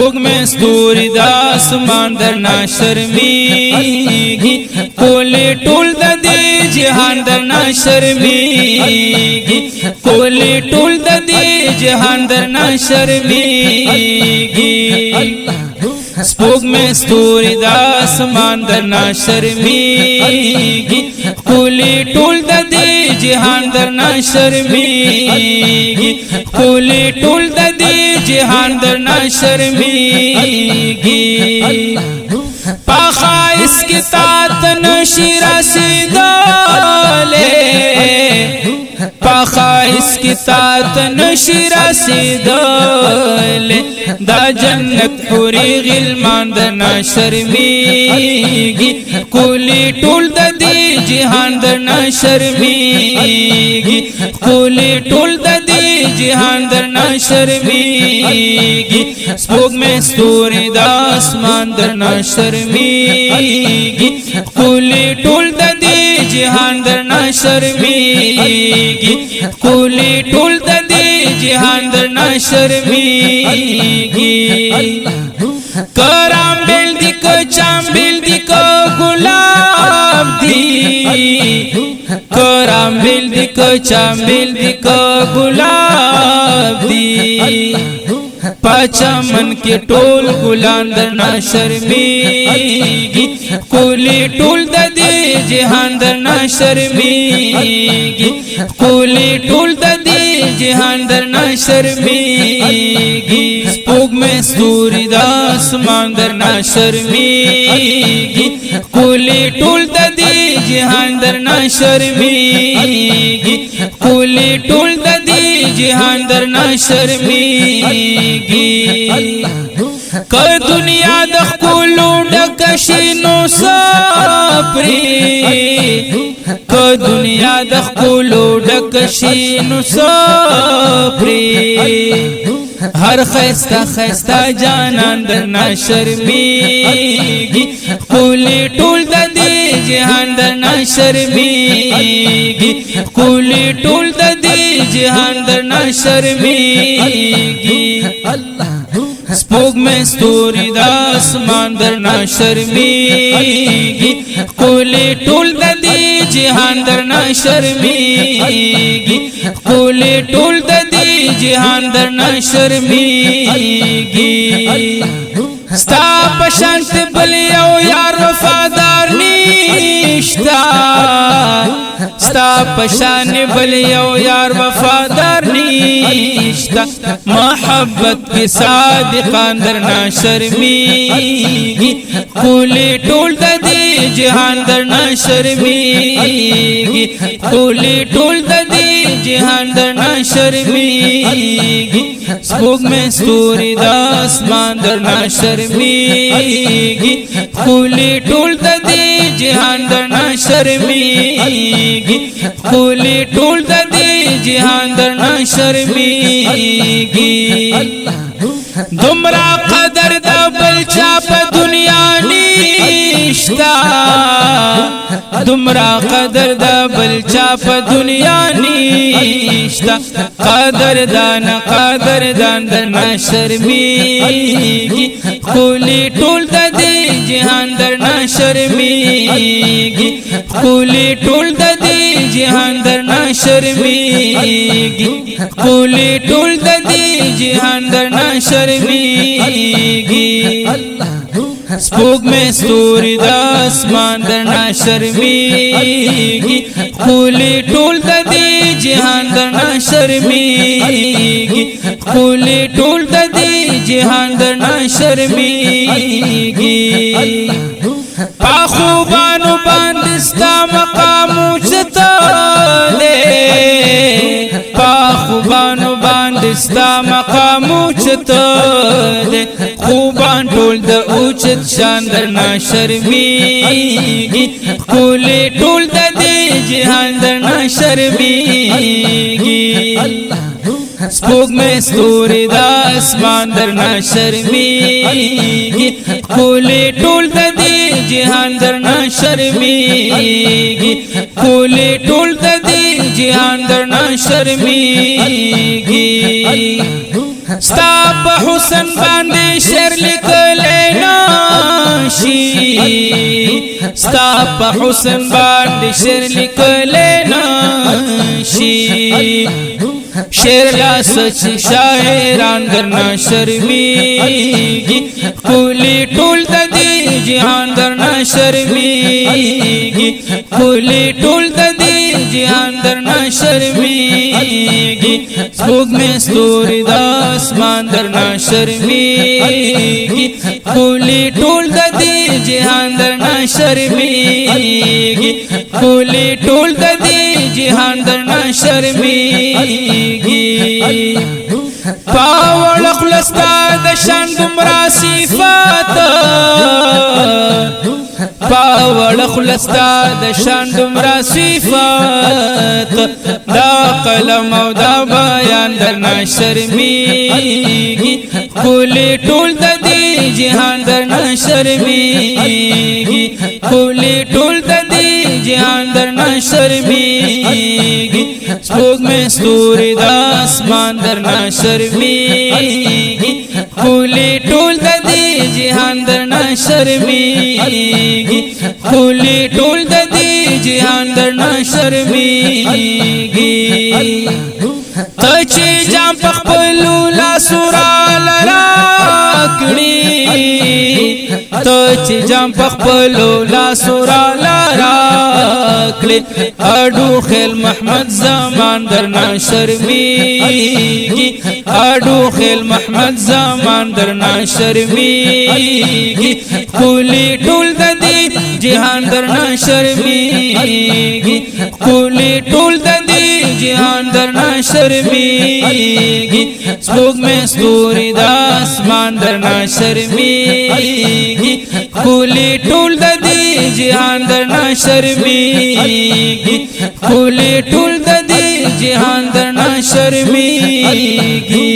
سپوږ مې ستوري د اسمان درنا شرمېږي کولې ټول د دې جهان درنا شرمېږي کولې ټول د دې جهان درنا شرمېږي سپوږ مې ستوري د اسمان درنا شرمېږي کولې ټول د دې جهان درنا شرمېږي کولې ټول د دې جهان درنا شرمېږي پخایس کی تات نشی رسیدلې پخایس کی تات نشی رسیدلې دا جنت پوری غلمان درنا شرمېږي کولی ټول د دې جهان درنا شرمېږي کولی ټول د دې جهان درنا شرمېږي سپوږ مې ستوري د اسمان درنا شرمېږي کولی ټول د دې جهان درنا شرمېږي کولی ټول د دې جهان درنا شرمېږي کرام بیل دی کو چامبیل دی کو گلاب دی کرام بیل دی کو چامبیل دی کو گلاب دی پاچا من کے ټول ګلان درنا شرمېږي کولی ټول د دې جهان درنا شرمېږي کولی ټول د دې جهان درنا شرمېږي سپوږ مې ستوري د اسمان درنا شرمېږي کولی ټول د دې جهان درنا شرمېږي کولی ټول د دې جهان درنا شرمېږي که دنیا د ښکلو ډکه شي نو سپري که دنیا د ښکلو ډکه شي نو سپري هر خیسته خیسته جانان درنا شرمېږي کولی ټول د دې جهان درنا شرمېږي کولی ټول د دې جهان درنا شرمېږي سپوږ مې ستوري د اسمان درنا شرمېږي کولی ټول د دې جهان درنا شرمېږي کولی ټول د دې جهان درنا شرمېږي ستا په شانت بل یو یار وفادار نشتا ستا په شان بل یو یار وفادار نشتا محبت کی صادقان درنا شرمېږي کولی ټول د دې جهان درنا شرمېږي کولی ټول د دې جهان درنا شرمېږي سپوږ مې ستوري د اسمان درنا شرمېږي کولی ټول د دې جهان درنا شرمېږي کولی ټول د دې جهان درنا شرمېږي دومره قدر د بل چا په دنیا نشتا دومره قدر د بل چا په دنیا نشتا قدردان قدردان درنا شرمېږي کولی ټول د دې جهان درنا شرمېږي کولی ټول د دې جهان درنا شرمېږي کولی ټول د دې جهان درنا شرمېږي سپوږ مې ستوري د اسمان درنا شرمېږي کولی ټول د دې جهان درنا شرمېږي کولی ټول د دې جهان درنا شرمېږي په خوبانو باندې ستا مقام اوچتلی په خوبانو باندې ستا مقام اوچتلی خوبان ټول د اوچت شان درنا شرمېږي کولی ټول د دې جهان درنا شرمېږي سپوږ مې ستوري د اسمان درنا شرمېږي کولی ټول د دې جهان درنا شرمېږي کولی ټول د دې جهان درنا شرمېږي ستا په حسن باندې شر شي ستا په حسن باندې شعر لیکلی نشي شعر لا سچ شاعران درنا شرمیږي کولی ټول د دې جهان درنا شرمیږي کولی ټول د دې جهان درنا شرمیږي سپوږمۍ ستوري د اسمان درنا شرمیږي کولی ټول د دې جهان درنا شرمیږي کولی ټول د دې جهان درنا شرمیږي پاوړ خلستا د شان دومره صفات پاوړ خلستا د شان دومره صفات دا قلم او دا بیان درنا شرمیږي کولی ټول د دې جهان درنا شرمیږي کولی ټول د دې جهان درنا شرمیږي سپوږمۍ ستوري د اسمان درنا شرمیږي کولی ټول د دې جهان درنا شرمیږي کولی ټول د دې جهان درنا شرمیږي ته چې جام په خپلو لاسو راله راکړې ته چې جام په خپلو لاسو راله راکړې اډو خیل محمد زمان درنا شرمیږي اډو خیل محمد زمان درنا شرمیږي کولی ټول د دې جهان درنا شرمیږي کولی ټول د دې جهان درنا شرمیږي سپوږمۍ ستوري د اسمان درنا شرمیږي کولی ټول د دې جهان درنا شرمیږي کولی ټول د دې جهان درنا شرمیږي